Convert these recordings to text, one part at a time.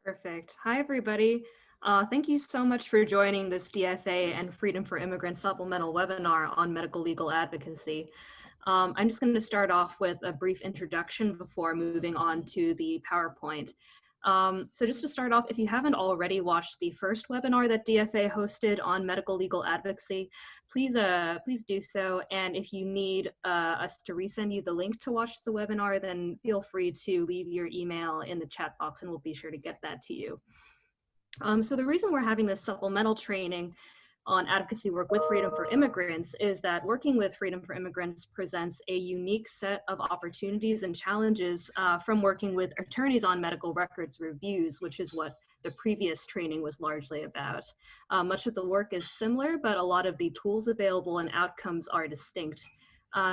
Perfect. Hi, everybody. Thank you so much for joining this DFA and Freedom for Immigrants supplemental webinar on medical legal advocacy. I'm just going to start off with a brief introduction before moving on to the PowerPoint. So just to start off, if you haven't already watched the first webinar that DFA hosted on medical legal advocacy, please do so. And if you need us to resend you the link to watch the webinar, then feel free to leave your email in the chat box and we'll be sure to get that to you. So the reason we're having this supplemental training on advocacy work with Freedom for Immigrants is that working with Freedom for Immigrants presents a unique set of opportunities and challenges from working with attorneys on medical records reviews, which is what the previous training was largely about. Much of the work is similar, but a lot of the tools available and outcomes are distinct.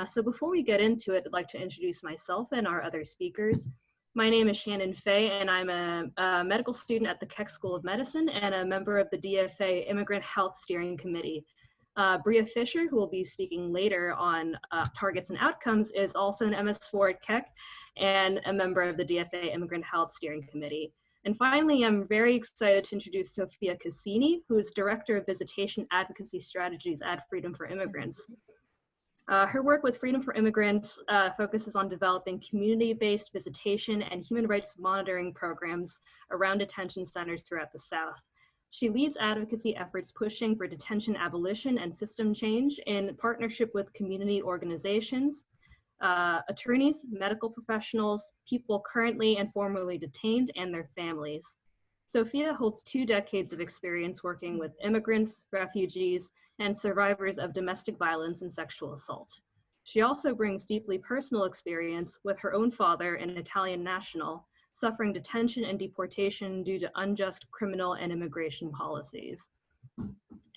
So before we get into it, I'd like to introduce myself and our other speakers. My name is Shannon Fay, and I'm a medical student at the Keck School of Medicine and a member of the DFA Immigrant Health Steering Committee. Bria Fisher, who will be speaking later on targets and outcomes, is also an MS4 at Keck and a member of the DFA Immigrant Health Steering Committee. And finally, I'm very excited to introduce Sophia Cassini, who is Director of Visitation Advocacy Strategies at Freedom for Immigrants. Her work with Freedom for Immigrants focuses on developing community-based visitation and human rights monitoring programs around detention centers throughout the South. She leads advocacy efforts pushing for detention abolition and system change in partnership with community organizations, attorneys, medical professionals, people currently and formerly detained, and their families. Sophia holds 2 decades of experience working with immigrants, refugees, and survivors of domestic violence and sexual assault. She also brings deeply personal experience with her own father, an Italian national, suffering detention and deportation due to unjust criminal and immigration policies.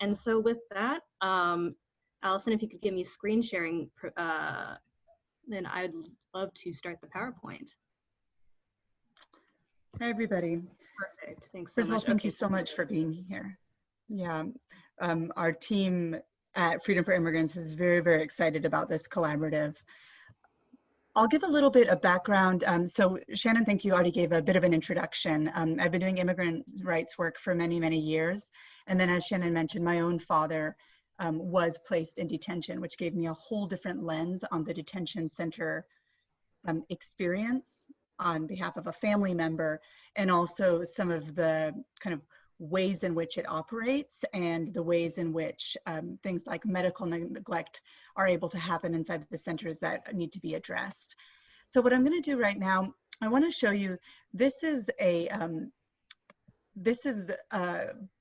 And so with that, Allison, if you could give me screen sharing, then I'd love to start the PowerPoint. Hi, everybody. Perfect. Thanks so much. First of all, thank you so much for being here. Yeah, our team at Freedom for Immigrants is very, very excited about this collaborative. I'll give a little bit of background. So Shannon, thank you, already gave a bit of an introduction. I've been doing immigrant rights work for many, many years. And then as Shannon mentioned, my own father was placed in detention, which gave me a whole different lens on the detention center experience on behalf of a family member, and also some of the kind of ways in which it operates and the ways in which things like medical neglect are able to happen inside the centers that need to be addressed. So what I'm going to do right now, I want to show you, this is a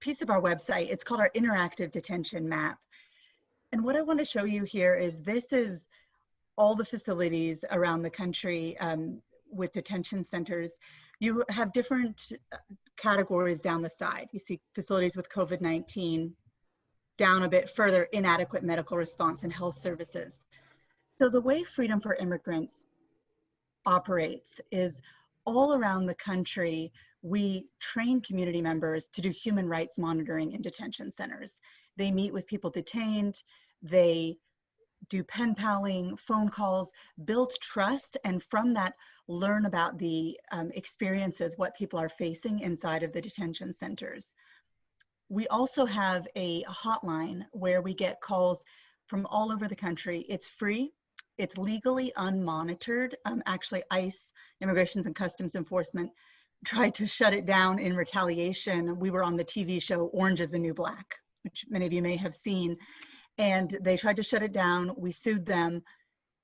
piece of our website. It's called our Interactive Detention Map. And what I want to show you here is this is all the facilities around the country with detention centers. You have different categories down the side. You see facilities with COVID-19, down a bit further, inadequate medical response and health services. So the way Freedom for Immigrants operates is all around the country, we train community members to do human rights monitoring in detention centers. They meet with people detained, they do pen paling, phone calls, build trust, and from that, learn about the experiences, what people are facing inside of the detention centers. We also have a hotline where we get calls from all over the country. It's free, it's legally unmonitored. Actually, ICE, Immigration and Customs Enforcement, tried to shut it down in retaliation. We were on the TV show Orange is the New Black, which many of you may have seen. And they tried to shut it down. We sued them,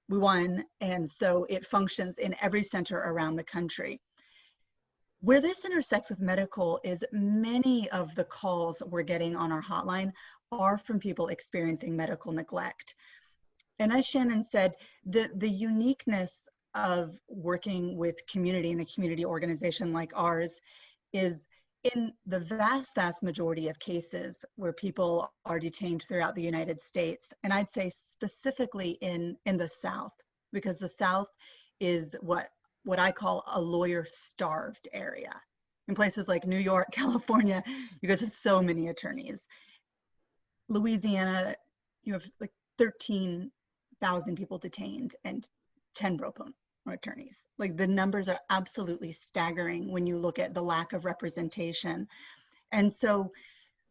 we won, and so it functions in every center around the country. Where this intersects with medical is many of the calls we're getting on our hotline are from people experiencing medical neglect. And as Shannon said, the uniqueness of working with community in a community organization like ours is in the vast, vast majority of cases where people are detained throughout the United States, and I'd say specifically in the South, because the South is what I call a lawyer-starved area. In places like New York, California, you guys have so many attorneys. Louisiana, you have like 13,000 people detained and 10 pro are attorneys. Like, the numbers are absolutely staggering when you look at the lack of representation. And so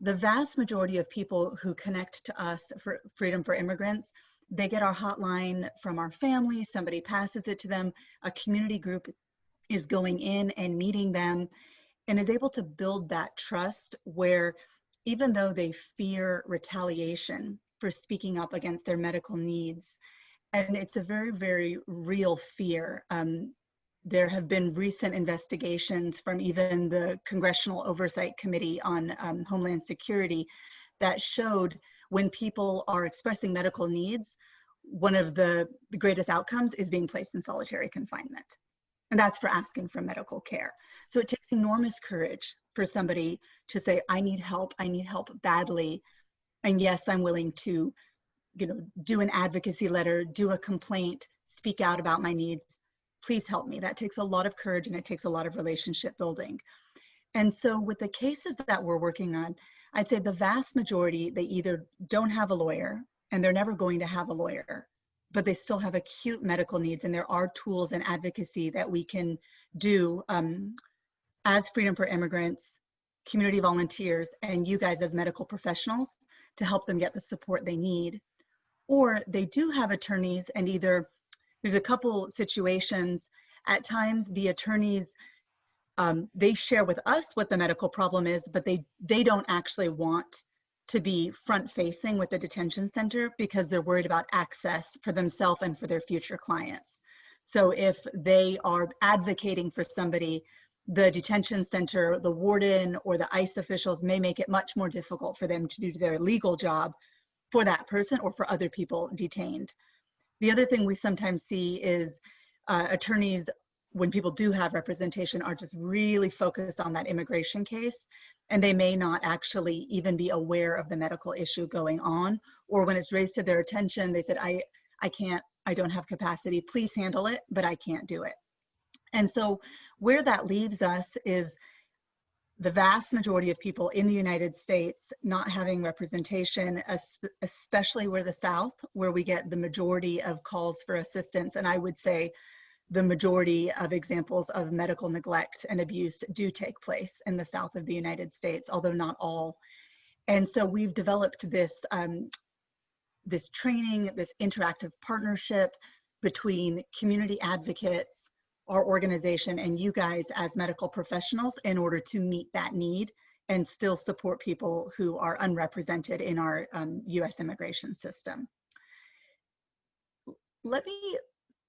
the vast majority of people who connect to us for Freedom for Immigrants, they get our hotline from our family, somebody passes it to them, a community group is going in and meeting them and is able to build that trust where, even though they fear retaliation for speaking up against their medical needs, and it's a very, very real fear. There have been recent investigations from even the Congressional Oversight Committee on Homeland Security that showed when people are expressing medical needs, one of the greatest outcomes is being placed in solitary confinement. And that's for asking for medical care. So it takes enormous courage for somebody to say, I need help badly. And yes, I'm willing to, do an advocacy letter, do a complaint, speak out about my needs. Please help me. That takes a lot of courage and it takes a lot of relationship building. And so with the cases that we're working on, I'd say the vast majority, they either don't have a lawyer and they're never going to have a lawyer, but they still have acute medical needs. And there are tools and advocacy that we can do as Freedom for Immigrants, community volunteers, and you guys as medical professionals to help them get the support they need. Or they do have attorneys, and either there's a couple situations, at times the attorneys, they share with us what the medical problem is, but they don't actually want to be front facing with the detention center because they're worried about access for themselves and for their future clients. So if they are advocating for somebody, the detention center, the warden, or the ICE officials may make it much more difficult for them to do their legal job for that person or for other people detained. The other thing we sometimes see is attorneys, when people do have representation, are just really focused on that immigration case, and they may not actually even be aware of the medical issue going on, or when it's raised to their attention, they said, I can't, I don't have capacity, please handle it, but I can't do it. And so where that leaves us is the vast majority of people in the United States not having representation, especially where the South, where we get the majority of calls for assistance. And I would say the majority of examples of medical neglect and abuse do take place in the South of the United States, although not all. And so we've developed this, this training, this interactive partnership between community advocates, our organization, and you guys as medical professionals in order to meet that need and still support people who are unrepresented in our US immigration system. Let me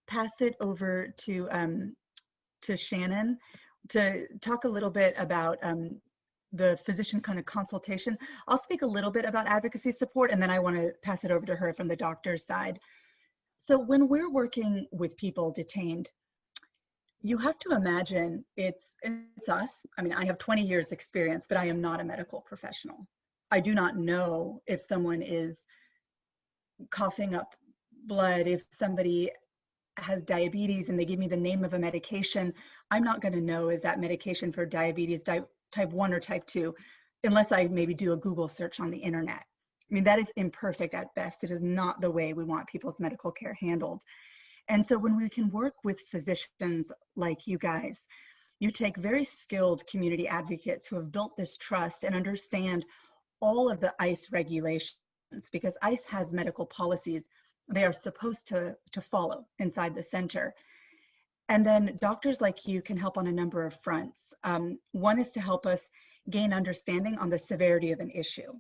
pass it over to Shannon to talk a little bit about the physician kind of consultation. I'll speak a little bit about advocacy support, and then I want to pass it over to her from the doctor's side. So when we're working with people detained, you have to imagine it's us. I mean, I have 20 years experience, but I am not a medical professional. I do not know if someone is coughing up blood, if somebody has diabetes and they give me the name of a medication. I'm not going to know, is that medication for diabetes type 1 or type 2, unless I maybe do a Google search on the internet. I mean, that is imperfect at best. It is not the way we want people's medical care handled. And so when we can work with physicians like you guys, you take very skilled community advocates who have built this trust and understand all of the ICE regulations, because ICE has medical policies they are supposed to follow inside the center. And then doctors like you can help on a number of fronts. One is to help us gain understanding on the severity of an issue.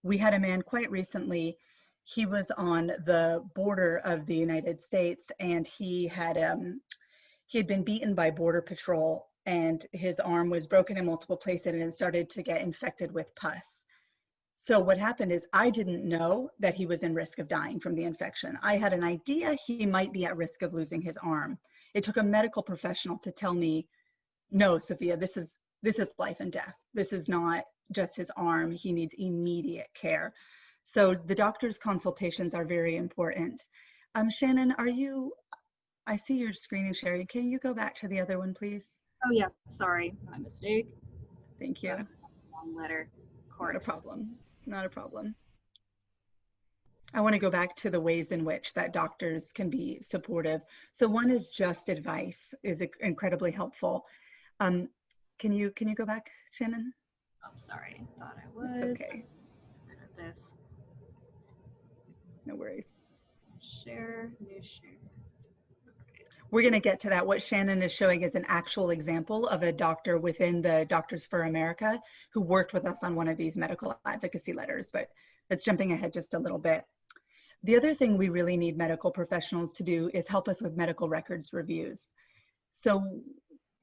We had a man quite recently, he was on the border of the United States, and he had been beaten by Border Patrol, and his arm was broken in multiple places and it started to get infected with pus. So what happened is I didn't know that he was in risk of dying from the infection. I had an idea he might be at risk of losing his arm. It took a medical professional to tell me, no, Sophia, this is life and death. This is not just his arm. He needs immediate care. So the doctor's consultations are very important. Shannon, I see your screen sharing. Can you go back to the other one, please? Oh yeah, sorry, my mistake. Thank you. Long letter. Not a problem. Not a problem. I want to go back to the ways in which that doctors can be supportive. So one is just advice is incredibly helpful. Um, can you go back, Shannon? Oh, sorry, I thought I It's was. okay. This No worries. share, new share. We're going to get to that. What Shannon is showing is an actual example of a doctor within the Doctors for America who worked with us on one of these medical advocacy letters, but that's jumping ahead just a little bit. The other thing we really need medical professionals to do is help us with medical records reviews. So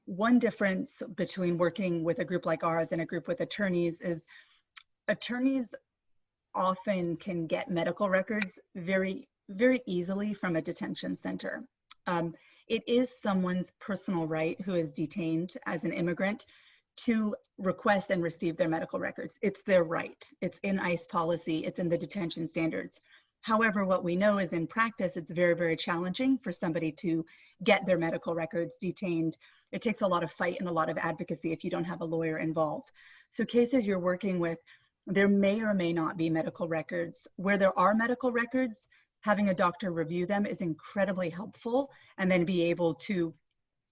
one difference between working with a group like ours and a group with attorneys is attorneys often can get medical records very, very easily from a detention center. It is someone's personal right who is detained as an immigrant to request and receive their medical records. It's their right. It's in ICE policy. It's in the detention standards. However, what we know is in practice, it's very, very challenging for somebody to get their medical records detained. It takes a lot of fight and a lot of advocacy if you don't have a lawyer involved. So cases you're working with, there may or may not be medical records. Where there are medical records, having a doctor review them is incredibly helpful, and then be able to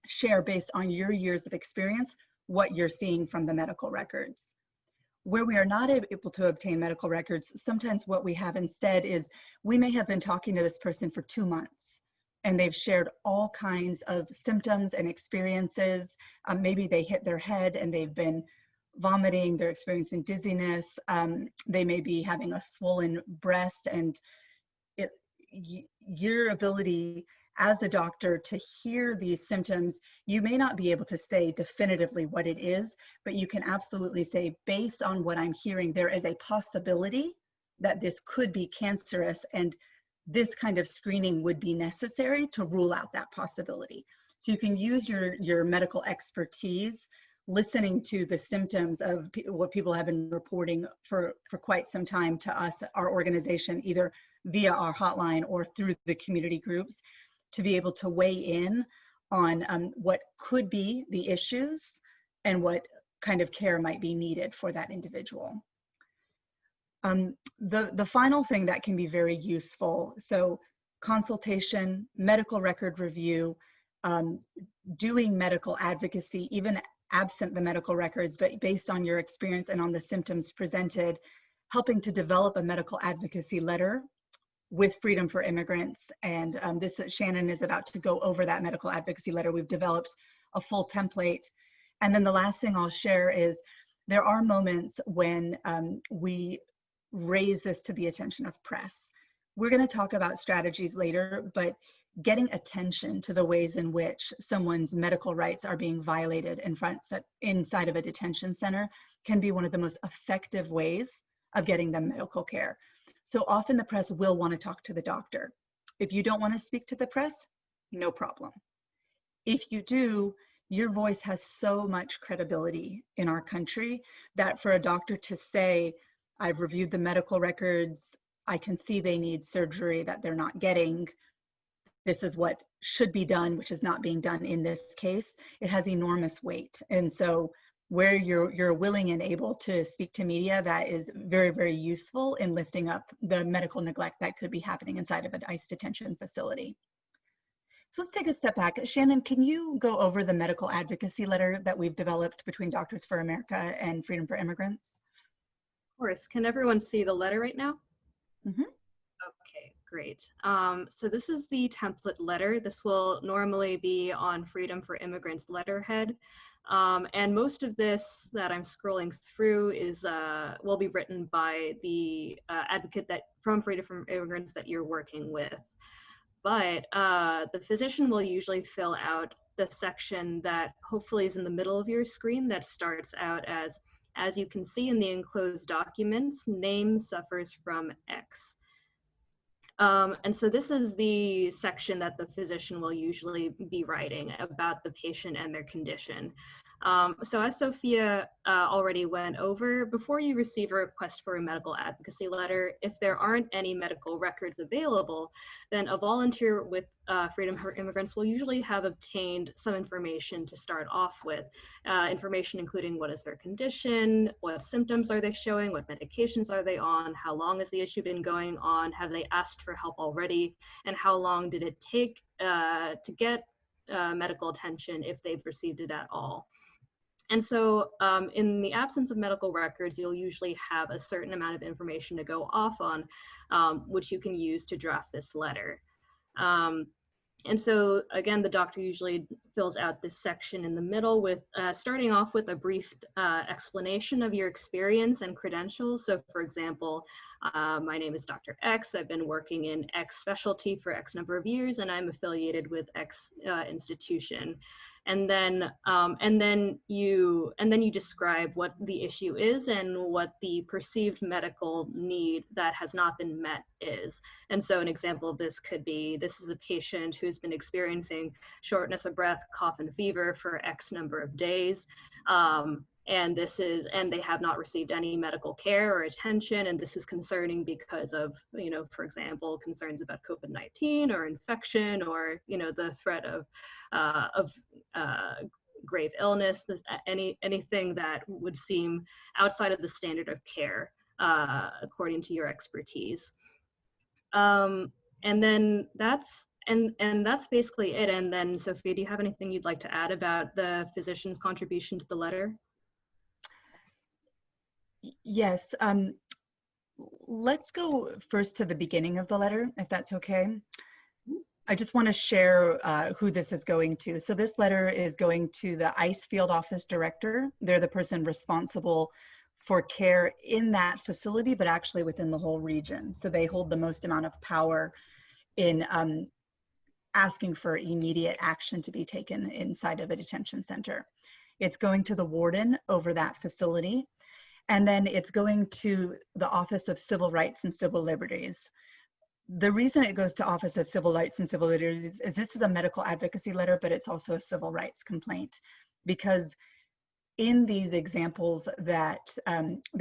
share based on your years of experience what you're seeing from the medical records. Where we are not able to obtain medical records, sometimes what we have instead is we may have been talking to this person for 2 months and they've shared all kinds of symptoms and experiences. Maybe they hit their head and they've been vomiting, they're experiencing dizziness, they may be having a swollen breast, and your ability as a doctor to hear these symptoms, you may not be able to say definitively what it is, but you can absolutely say, based on what I'm hearing, there is a possibility that this could be cancerous, and this kind of screening would be necessary to rule out that possibility. So you can use your medical expertise, listening to the symptoms of what people have been reporting for quite some time to us, our organization, either via our hotline or through the community groups, to be able to weigh in on what could be the issues and what kind of care might be needed for that individual. The final thing that can be very useful, so consultation, medical record review, doing medical advocacy, even absent the medical records, but based on your experience and on the symptoms presented, helping to develop a medical advocacy letter with Freedom for Immigrants. And Shannon is about to go over that medical advocacy letter. We've developed a full template. And then the last thing I'll share is there are moments when we raise this to the attention of press. We're going to talk about strategies later, but getting attention to the ways in which someone's medical rights are being violated inside of a detention center can be one of the most effective ways of getting them medical care. So often the press will want to talk to the doctor. If you don't want to speak to the press, no problem. If you do, your voice has so much credibility in our country that for a doctor to say, I've reviewed the medical records, I can see they need surgery that they're not getting, this is what should be done, which is not being done in this case, it has enormous weight. And so where you're willing and able to speak to media, that is very, very useful in lifting up the medical neglect that could be happening inside of an ICE detention facility. So let's take a step back. Shannon, can you go over the medical advocacy letter that we've developed between Doctors for America and Freedom for Immigrants? Of course. Can everyone see the letter right now? Mm-hmm. Okay, great. So this is the template letter. This will normally be on Freedom for Immigrants letterhead. And most of this that I'm scrolling through will be written by the advocate from Freedom for Immigrants that you're working with. But the physician will usually fill out the section that hopefully is in the middle of your screen that starts out as you can see in the enclosed documents, name suffers from X. And so this is the section that the physician will usually be writing about the patient and their condition. So as Sophia already went over, before you receive a request for a medical advocacy letter, if there aren't any medical records available, then a volunteer with Freedom for Immigrants will usually have obtained some information to start off with. Information including what is their condition, what symptoms are they showing, what medications are they on, how long has the issue been going on, have they asked for help already, and how long did it take to get medical attention if they've received it at all. And so in the absence of medical records, you'll usually have a certain amount of information to go off on, which you can use to draft this letter. And so again, the doctor usually fills out this section in the middle with starting off with a brief explanation of your experience and credentials. So for example, my name is Dr. X. I've been working in X specialty for X number of years, and I'm affiliated with X institution. And then you describe what the issue is and what the perceived medical need that has not been met is. And so an example of this could be, this is a patient who's been experiencing shortness of breath, cough, and fever for X number of days. And they have not received any medical care or attention, and this is concerning because of, for example, concerns about COVID-19 or infection, or the threat of grave illness, anything that would seem outside of the standard of care according to your expertise. And then that's basically it. And then Sophia, do you have anything you'd like to add about the physician's contribution to the letter? Yes. Let's go first to the beginning of the letter, if that's okay. I just want to share who this is going to. So this letter is going to the ICE Field Office Director. They're the person responsible for care in that facility, but actually within the whole region. So they hold the most amount of power in asking for immediate action to be taken inside of a detention center. It's going to the warden over that facility. And then it's going to the Office of Civil Rights and Civil Liberties. The reason it goes to Office of Civil Rights and Civil Liberties is this is a medical advocacy letter, but it's also a civil rights complaint. Because in these examples that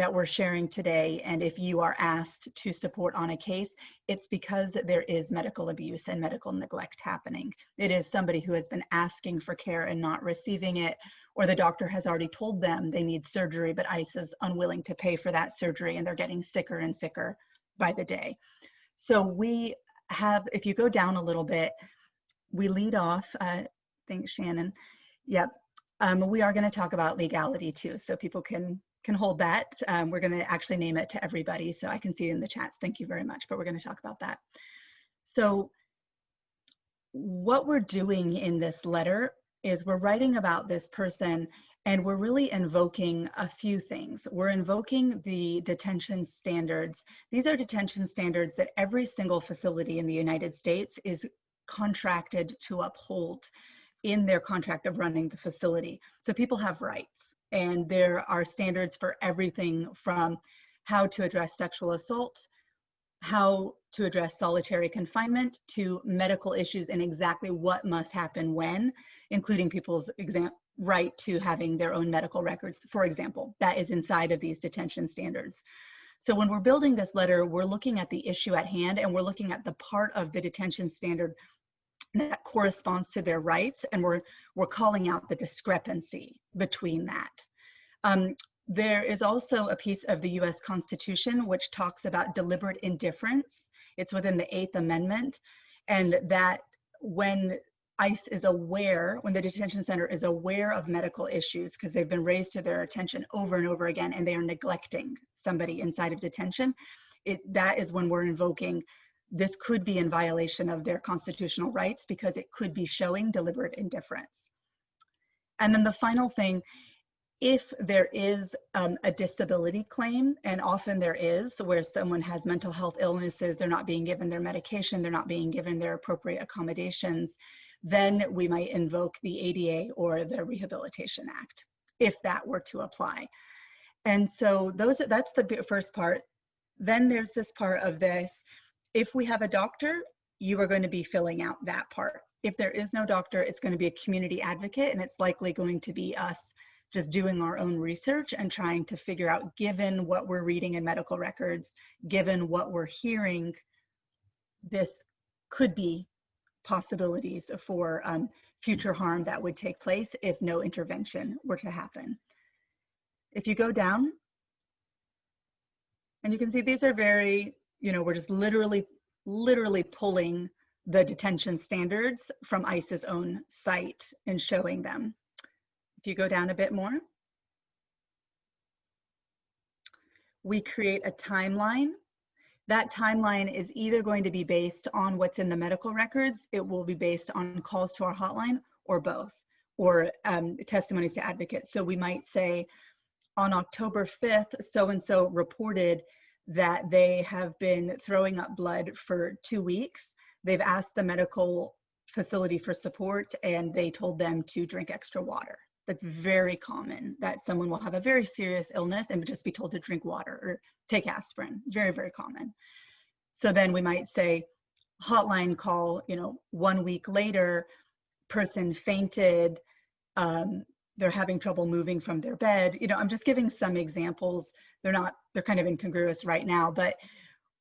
we're sharing today, and if you are asked to support on a case, it's because there is medical abuse and medical neglect happening. It is somebody who has been asking for care and not receiving it, or the doctor has already told them they need surgery, but ICE is unwilling to pay for that surgery, and they're getting sicker and sicker by the day. So we have, if you go down a little bit, we lead off, thanks Shannon. Yep, we are gonna talk about legality too, so people can hold that. We're gonna actually name it to everybody, so I can see in the chats, thank you very much, but we're gonna talk about that. So what we're doing in this letter is we're writing about this person, and we're really invoking a few things. We're invoking the detention standards. These are detention standards that every single facility in the United States is contracted to uphold in their contract of running the facility. So people have rights, and there are standards for everything from how to address sexual assault, how to address solitary confinement, to medical issues and exactly what must happen when, including people's right to having their own medical records, for example. That is inside of these detention standards. So when we're building this letter, we're looking at the issue at hand, and we're looking at the part of the detention standard that corresponds to their rights, and we're calling out the discrepancy between that. There is also a piece of the US Constitution which talks about deliberate indifference. It's within the 8th Amendment, and that when ICE is aware, when the detention center is aware of medical issues because they've been raised to their attention over and over again, and they are neglecting somebody inside of detention, that is when we're invoking this could be in violation of their constitutional rights because it could be showing deliberate indifference. And then the final thing, if there is a disability claim, and often there is, where someone has mental health illnesses, they're not being given their medication, they're not being given their appropriate accommodations, then we might invoke the ADA or the Rehabilitation Act, if that were to apply. And so that's the first part. Then there's this part of this. If we have a doctor, you are going to be filling out that part. If there is no doctor, it's going to be a community advocate, and it's likely going to be us just doing our own research and trying to figure out, given what we're reading in medical records, given what we're hearing, this could be possibilities for future harm that would take place if no intervention were to happen. If you go down, and you can see these are very, we're just literally pulling the detention standards from ICE's own site and showing them. If you go down a bit more, we create a timeline. That timeline is either going to be based on what's in the medical records, it will be based on calls to our hotline, or both, or testimonies to advocates. So we might say, on October 5th, so-and-so reported that they have been throwing up blood for 2 weeks. They've asked the medical facility for support, and they told them to drink extra water. That's very common, that someone will have a very serious illness and just be told to drink water or take aspirin. Very, very common. So then we might say, hotline call, 1 week later, person fainted, they're having trouble moving from their bed. I'm just giving some examples. They're kind of incongruous right now, but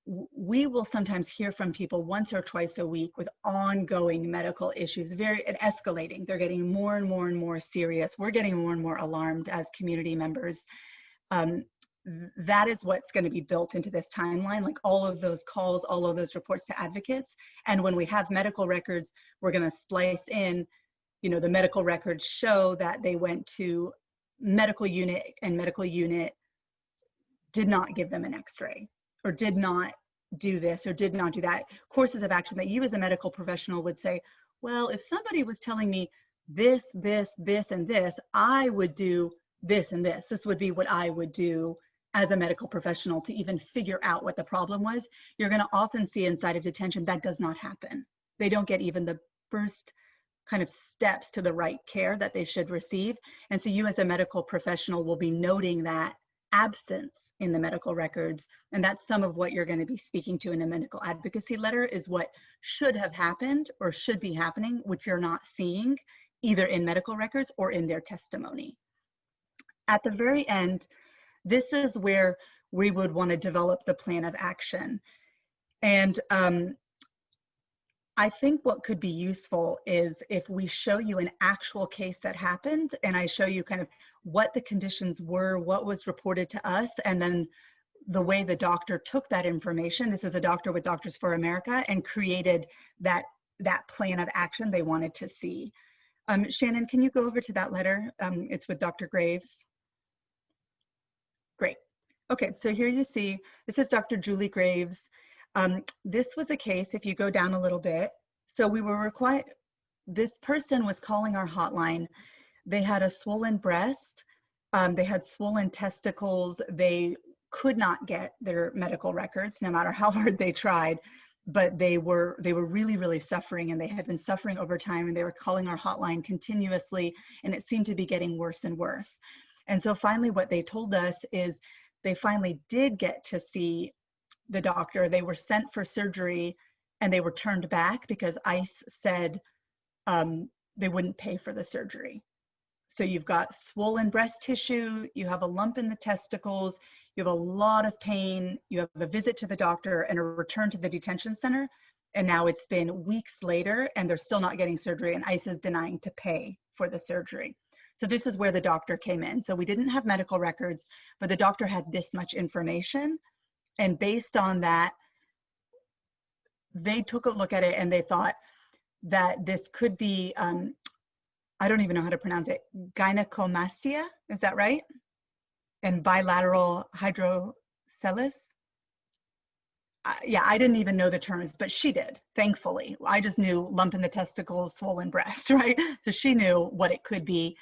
we will sometimes hear from people once or twice a week with ongoing medical issues, and escalating. They're getting more and more and more serious. We're getting more and more alarmed as community members. That is what's going to be built into this timeline, like all of those calls, all of those reports to advocates. And when we have medical records, we're going to splice in, the medical records show that they went to medical unit, and medical unit did not give them an x-ray, or did not do this, or did not do that. Courses of action that you as a medical professional would say, well, if somebody was telling me this, and this, I would do this and this. This would be what I would do as a medical professional to even figure out what the problem was. You're going to often see inside of detention that does not happen. They don't get even the first kind of steps to the right care that they should receive. And so you as a medical professional will be noting that absence in the medical records. And that's some of what you're going to be speaking to in a medical advocacy letter, is what should have happened or should be happening, which you're not seeing either in medical records or in their testimony. At the very end, this is where we would want to develop the plan of action. And I think what could be useful is if we show you an actual case that happened, and I show you kind of what the conditions were, what was reported to us, and then the way the doctor took that information. This is a doctor with Doctors for America, and created that plan of action they wanted to see. Shannon, can you go over to that letter? It's with Dr. Graves. Great. Okay, so here you see, this is Dr. Julie Graves. This was a case, if you go down a little bit, so we were required, this person was calling our hotline. They had a swollen breast, they had swollen testicles, they could not get their medical records no matter how hard they tried, but they were really, really suffering, and they had been suffering over time, and they were calling our hotline continuously, and it seemed to be getting worse and worse. And so finally what they told us is they finally did get to see the doctor. They were sent for surgery, and they were turned back because ICE said they wouldn't pay for the surgery. So you've got swollen breast tissue, you have a lump in the testicles, you have a lot of pain, you have a visit to the doctor and a return to the detention center, and now it's been weeks later and they're still not getting surgery, and ICE is denying to pay for the surgery. So this is where the doctor came in. So we didn't have medical records, but the doctor had this much information. And based on that, they took a look at it and they thought that this could be, I don't even know how to pronounce it, gynecomastia, is that right? And bilateral hydrocephalus. Yeah, I didn't even know the terms, but she did, thankfully. I just knew lump in the testicles, swollen breast, right? So she knew what it could be.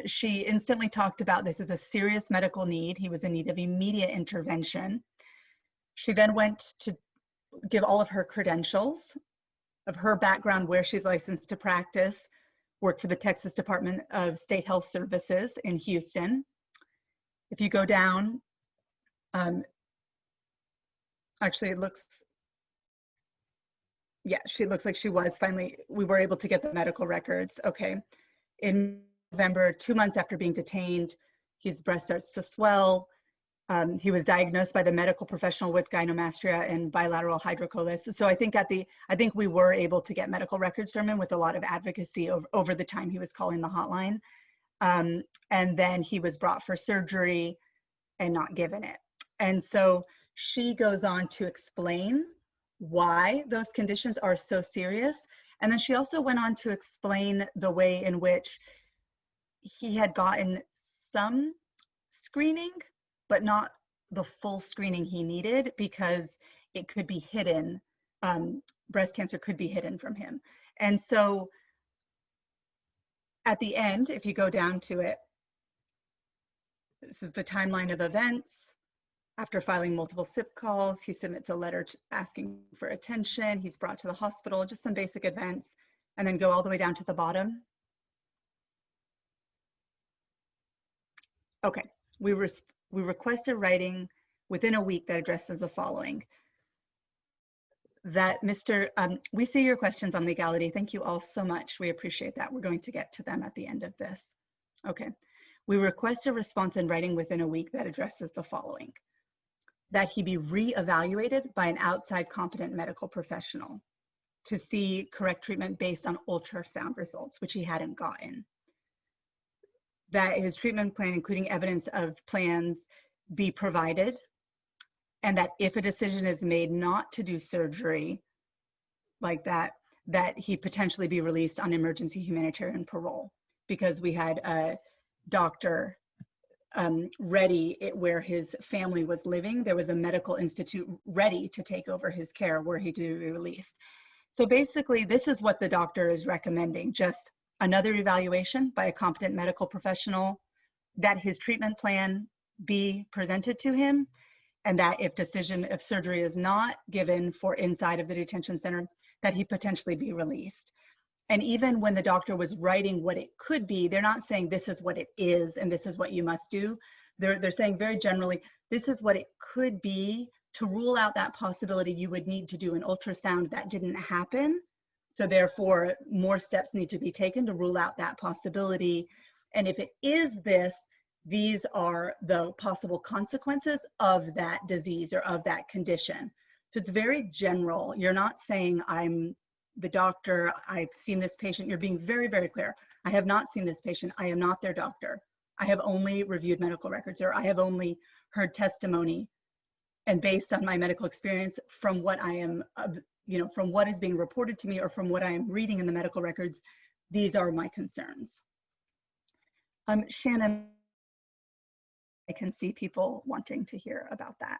She instantly talked about this as a serious medical need. He was in need of immediate intervention. She then went to give all of her credentials of her background, where she's licensed to practice, worked for the Texas Department of State Health Services in Houston. If you go down, actually it looks, yeah, she looks like she was finally, we were able to get the medical records. Okay. In November, 2 months after being detained, his breast starts to swell. He was diagnosed by the medical professional with gynecomastia and bilateral hydrocolus. So I think we were able to get medical records from him with a lot of advocacy over the time he was calling the hotline. And then he was brought for surgery and not given it. And so she goes on to explain why those conditions are so serious. And then she also went on to explain the way in which he had gotten some screening, but not the full screening he needed, because it could be hidden. Breast cancer could be hidden from him. And so at the end, if you go down to it, this is the timeline of events. After filing multiple SIP calls, he submits a letter asking for attention. He's brought to the hospital, just some basic events, and then go all the way down to the bottom. Okay, we requested writing within a week that addresses the following. That we see your questions on legality. Thank you all so much. We appreciate that. We're going to get to them at the end of this. Okay, we request a response in writing within a week that addresses the following. That he be re-evaluated by an outside competent medical professional to see correct treatment based on ultrasound results, which he hadn't gotten. That his treatment plan, including evidence of plans, be provided, and that if a decision is made not to do surgery like that, that he potentially be released on emergency humanitarian parole, because we had a doctor ready where his family was living. There was a medical institute ready to take over his care where he to be released. So basically, this is what the doctor is recommending: just another evaluation by a competent medical professional, that his treatment plan be presented to him, and that if surgery is not given for inside of the detention center, that he potentially be released. And even when the doctor was writing what it could be, they're not saying this is what it is and this is what you must do. They're saying very generally, this is what it could be. To rule out that possibility, you would need to do an ultrasound. That didn't happen. So therefore, more steps need to be taken to rule out that possibility. And if it is this, these are the possible consequences of that disease or of that condition. So it's very general. You're not saying, I'm the doctor, I've seen this patient. You're being very, very clear. I have not seen this patient. I am not their doctor. I have only reviewed medical records, or I have only heard testimony. And based on my medical experience, from what I am, from what is being reported to me or from what I am reading in the medical records, these are my concerns. Shannon, I can see people wanting to hear about that.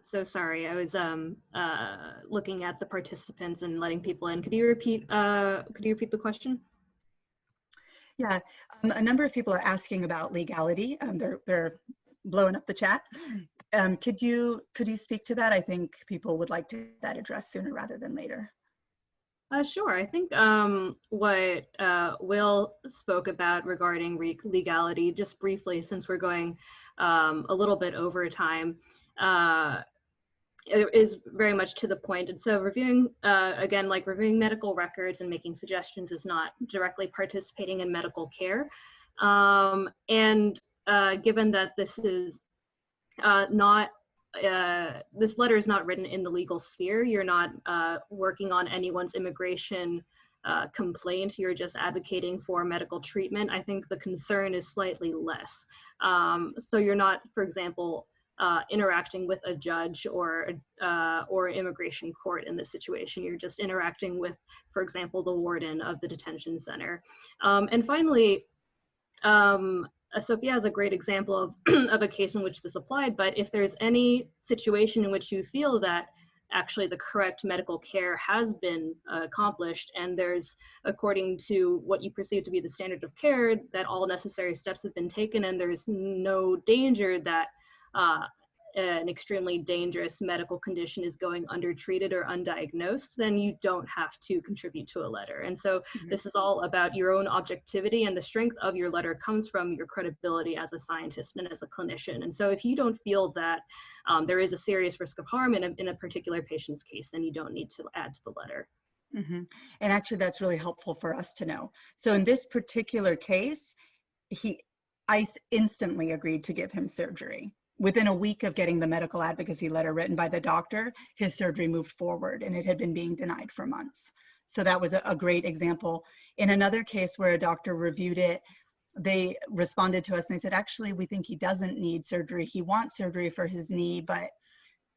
So sorry, I was looking at the participants and letting people in. Could you repeat the question? Yeah, a number of people are asking about legality. They're blowing up the chat. Could you speak to that? I think people would like to get that addressed sooner rather than later. Sure. I think what Will spoke about regarding legality, just briefly, since we're going a little bit over time, it is very much to the point. And so reviewing, again, like reviewing medical records and making suggestions is not directly participating in medical care. And given that this is this letter is not written in the legal sphere, you're not working on anyone's immigration complaint, you're just advocating for medical treatment, I think the concern is slightly less. So you're not, for example, interacting with a judge or immigration court in this situation. You're just interacting with, for example, the warden of the detention center. And finally, Sophia has a great example of a case in which this applied, but if there's any situation in which you feel that actually the correct medical care has been accomplished and there's, according to what you perceive to be the standard of care, that all necessary steps have been taken and there's no danger that an extremely dangerous medical condition is going undertreated or undiagnosed, then you don't have to contribute to a letter. And so this is all about your own objectivity, and the strength of your letter comes from your credibility as a scientist and as a clinician. And so if you don't feel that there is a serious risk of harm in a particular patient's case, then you don't need to add to the letter. Mm-hmm. And actually, that's really helpful for us to know. So in this particular case, ICE instantly agreed to give him surgery. Within a week of getting the medical advocacy letter written by the doctor, his surgery moved forward, and it had been being denied for months. So that was a great example. In another case where a doctor reviewed it, they responded to us and they said, actually, we think he doesn't need surgery. He wants surgery for his knee, but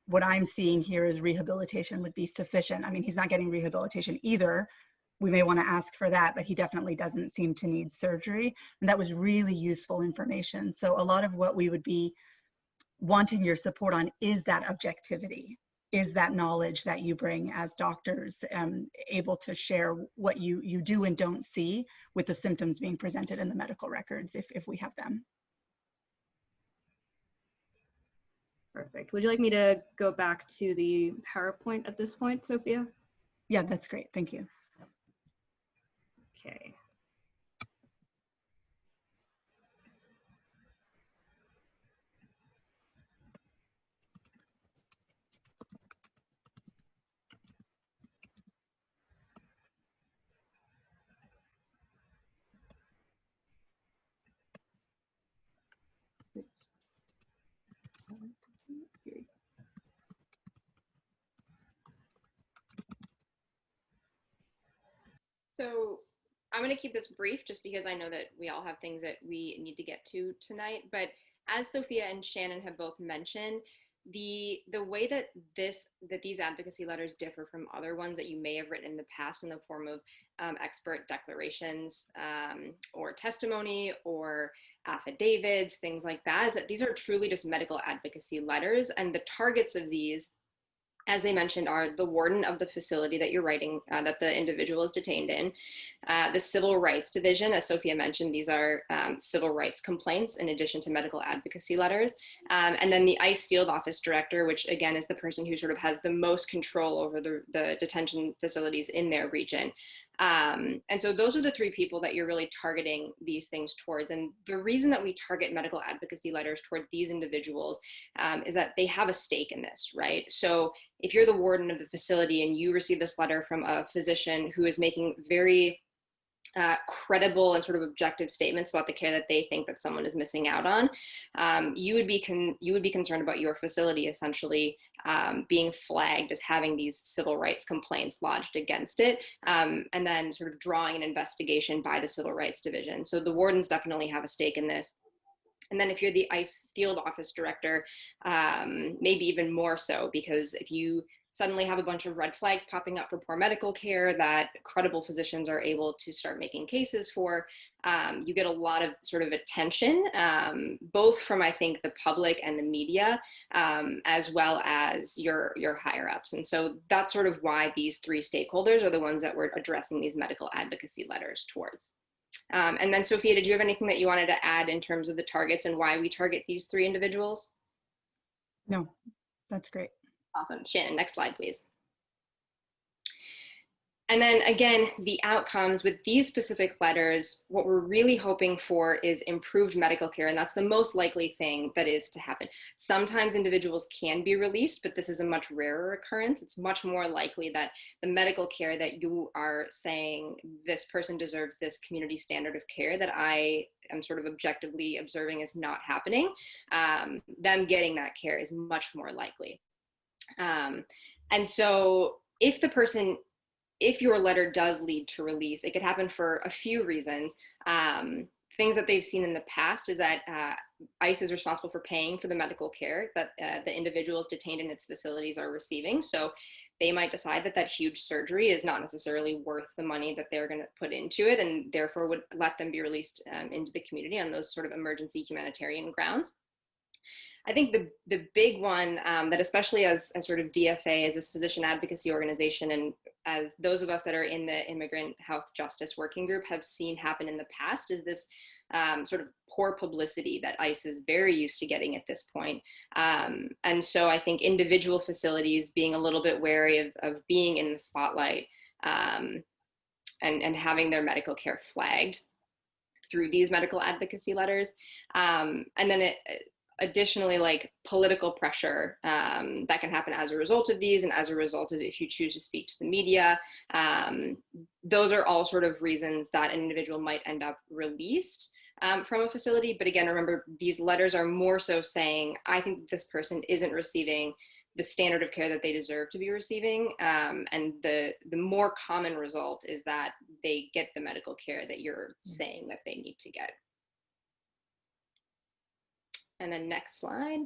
what I'm seeing here is rehabilitation would be sufficient. I mean, he's not getting rehabilitation either. We may want to ask for that, but he definitely doesn't seem to need surgery. And that was really useful information. So a lot of what we would be wanting your support on is that objectivity, is that knowledge that you bring as doctors, able to share what you do and don't see with the symptoms being presented in the medical records if we have them. Perfect. Would you like me to go back to the PowerPoint at this point, Sophia? Yeah, that's great. Thank you. Okay. So I'm going to keep this brief just because I know that we all have things that we need to get to tonight. But as Sophia and Shannon have both mentioned, the way that these advocacy letters differ from other ones that you may have written in the past in the form of expert declarations or testimony or affidavits, things like that, is that these are truly just medical advocacy letters, and the targets of these, as they mentioned, are the warden of the facility that you're writing, that the individual is detained in, the Civil Rights Division. As Sophia mentioned, these are civil rights complaints in addition to medical advocacy letters. And then the ICE Field Office Director, which again is the person who sort of has the most control over the detention facilities in their region. And so those are the three people that you're really targeting these things towards. And the reason that we target medical advocacy letters towards these individuals is that they have a stake in this, right? So if you're the warden of the facility and you receive this letter from a physician who is making very credible and sort of objective statements about the care that they think that someone is missing out on, you would be concerned about your facility essentially being flagged as having these civil rights complaints lodged against it, and then sort of drawing an investigation by the Civil Rights Division. So the wardens definitely have a stake in this. And then if you're the ICE Field Office Director, maybe even more so, because if you suddenly have a bunch of red flags popping up for poor medical care that credible physicians are able to start making cases for, you get a lot of sort of attention, both from, I think, the public and the media, as well as your higher ups. And so that's sort of why these three stakeholders are the ones that we're addressing these medical advocacy letters towards. And then Sophia, did you have anything that you wanted to add in terms of the targets and why we target these three individuals? No, that's great. Awesome. Shannon, next slide, please. And then again, the outcomes with these specific letters, what we're really hoping for is improved medical care, and that's the most likely thing that is to happen. Sometimes individuals can be released, but this is a much rarer occurrence. It's much more likely that the medical care that you are saying this person deserves this community standard of care that I am sort of objectively observing is not happening, them getting that care is much more likely. And so if your letter does lead to release, it could happen for a few reasons. Things that they've seen in the past is that ICE is responsible for paying for the medical care that the individuals detained in its facilities are receiving. So they might decide that that huge surgery is not necessarily worth the money that they're going to put into it, and therefore would let them be released into the community on those sort of emergency humanitarian grounds. I think the big one that especially as sort of DFA, as this physician advocacy organization, and as those of us that are in the immigrant health justice working group have seen happen in the past, is this sort of poor publicity that ICE is very used to getting at this point. And so I think individual facilities being a little bit wary of being in the spotlight and having their medical care flagged through these medical advocacy letters. And then additionally, like political pressure that can happen as a result of these, and as a result of if you choose to speak to the media. Those are all sort of reasons that an individual might end up released from a facility. But again, remember, these letters are more so saying, I think this person isn't receiving the standard of care that they deserve to be receiving. And the more common result is that they get the medical care that you're saying that they need to get. And then next slide.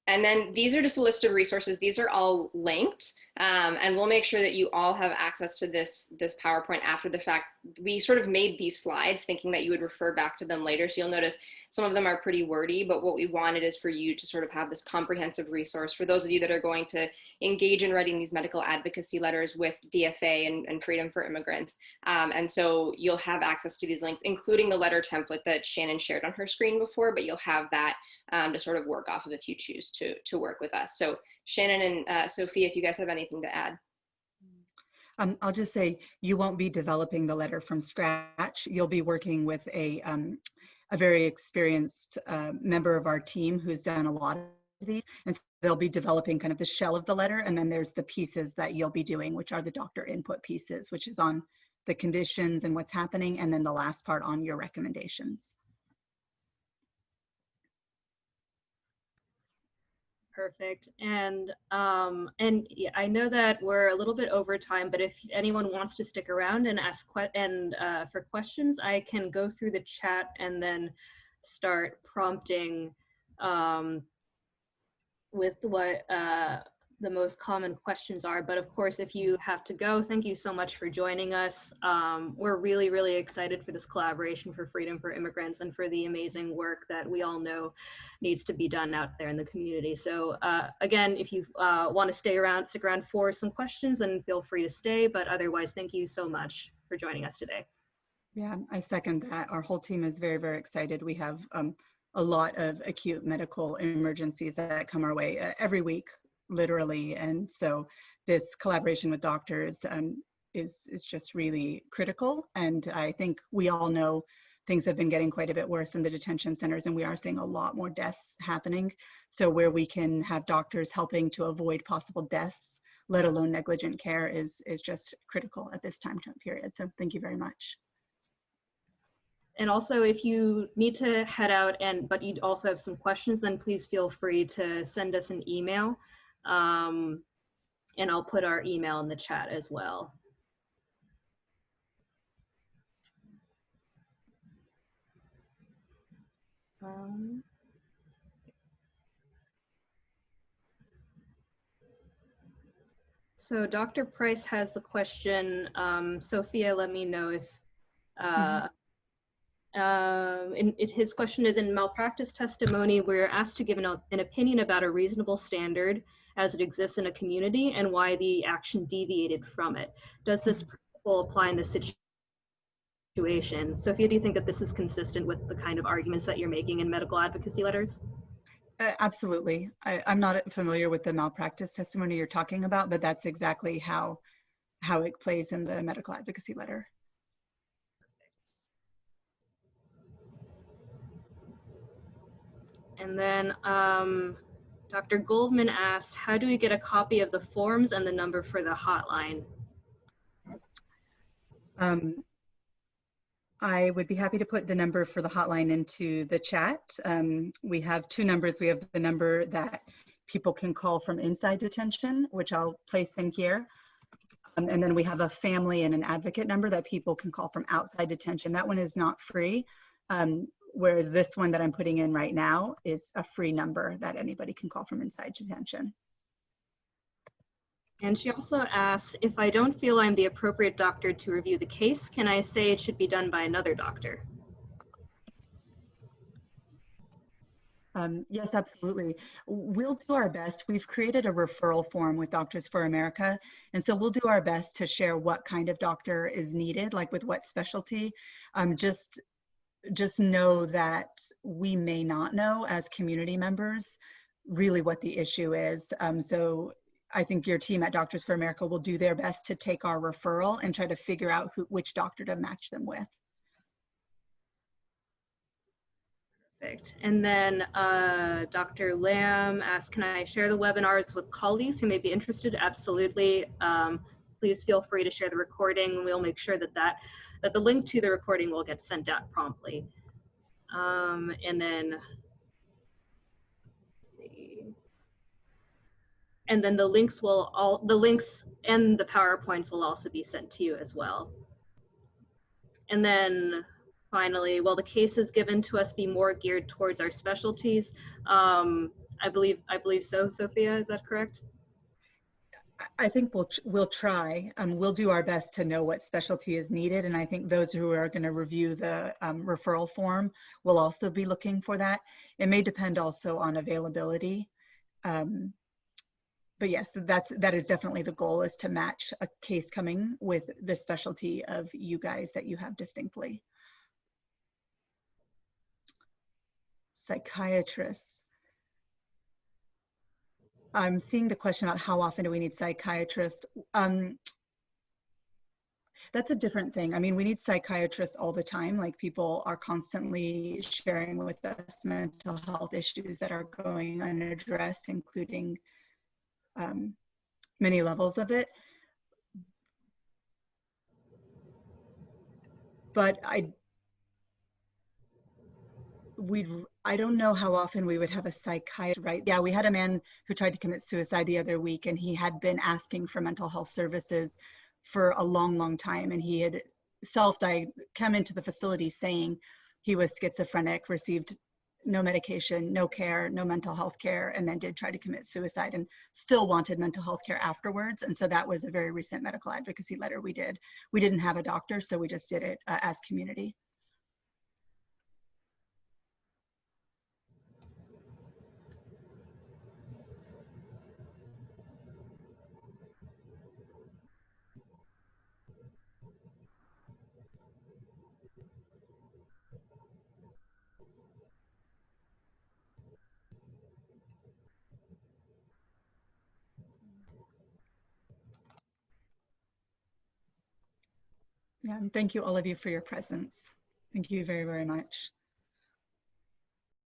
And then these are just a list of resources. These are all linked, and we'll make sure that you all have access to this PowerPoint after the fact. We sort of made these slides thinking that you would refer back to them later. So you'll notice some of them are pretty wordy, but what we wanted is for you to sort of have this comprehensive resource for those of you that are going to engage in writing these medical advocacy letters with DFA and Freedom for Immigrants. And so you'll have access to these links, including the letter template that Shannon shared on her screen before, but you'll have that to sort of work off of if you choose to work with us. So Shannon and Sophia, if you guys have anything to add. I'll just say you won't be developing the letter from scratch. You'll be working with a very experienced member of our team who's done a lot of these, and so they'll be developing kind of the shell of the letter, and then there's the pieces that you'll be doing, which are the doctor input pieces, which is on the conditions and what's happening, and then the last part on your recommendations. Perfect. And yeah, I know that we're a little bit over time, but if anyone wants to stick around and ask for questions, I can go through the chat and then start prompting with what the most common questions are. But of course, if you have to go, thank you so much for joining us. We're really, really excited for this collaboration for Freedom for Immigrants and for the amazing work that we all know needs to be done out there in the community. So again, if you want to stick around for some questions, then feel free to stay. But otherwise, thank you so much for joining us today. Yeah, I second that. Our whole team is very, very excited. We have a lot of acute medical emergencies that come our way every week, literally. And so this collaboration with doctors is just really critical. And I think we all know things have been getting quite a bit worse in the detention centers, and we are seeing a lot more deaths happening. So where we can have doctors helping to avoid possible deaths, let alone negligent care, is just critical at this time period. So thank you very much. And also, if you need to head out but you also have some questions, then please feel free to send us an email. And I'll put our email in the chat as well. So Dr. Price has the question. Sophia, let me know if his question is, in malpractice testimony, we're asked to give an opinion about a reasonable standard as it exists in a community and why the action deviated from it. Does this principle apply in this situation? Sophia, do you think that this is consistent with the kind of arguments that you're making in medical advocacy letters? Absolutely. I'm not familiar with the malpractice testimony you're talking about, but that's exactly how it plays in the medical advocacy letter. And then Dr. Goldman asked, how do we get a copy of the forms and the number for the hotline? I would be happy to put the number for the hotline into the chat. We have two numbers. We have the number that people can call from inside detention, which I'll place in here. And then we have a family and an advocate number that people can call from outside detention. That one is not free. Whereas this one that I'm putting in right now is a free number that anybody can call from inside detention. And she also asks, if I don't feel I'm the appropriate doctor to review the case, can I say it should be done by another doctor? Yes, absolutely. We'll do our best. We've created a referral form with Doctors for America. And so we'll do our best to share what kind of doctor is needed, like with what specialty. Just know that we may not know as community members really what the issue is. So I think your team at Doctors for America will do their best to take our referral and try to figure out which doctor to match them with. Perfect. And then Dr. Lamb asked, can I share the webinars with colleagues who may be interested? Absolutely. Please feel free to share the recording. We'll make sure that the link to the recording will get sent out promptly. And then, let's see. And then the links and the PowerPoints will also be sent to you as well. And then finally, will the cases given to us be more geared towards our specialties? I believe so, Sophia, is that correct? I think we'll try. We'll do our best to know what specialty is needed, and I think those who are going to review the referral form will also be looking for that. It may depend also on availability, but yes, that is definitely the goal, is to match a case coming with the specialty of you guys that you have distinctly. Psychiatrists. I'm seeing the question about how often do we need psychiatrists. That's a different thing. I mean, we need psychiatrists all the time. Like, people are constantly sharing with us mental health issues that are going unaddressed, including many levels of it. But I don't know how often we would have a psychiatrist, right? Yeah, we had a man who tried to commit suicide the other week, and he had been asking for mental health services for a long, long time. And he had come into the facility saying he was schizophrenic, received no medication, no care, no mental health care, and then did try to commit suicide and still wanted mental health care afterwards. And so that was a very recent medical advocacy letter we did. We didn't have a doctor, so we just did it as community. Yeah, and thank you all of you for your presence. Thank you very, very much.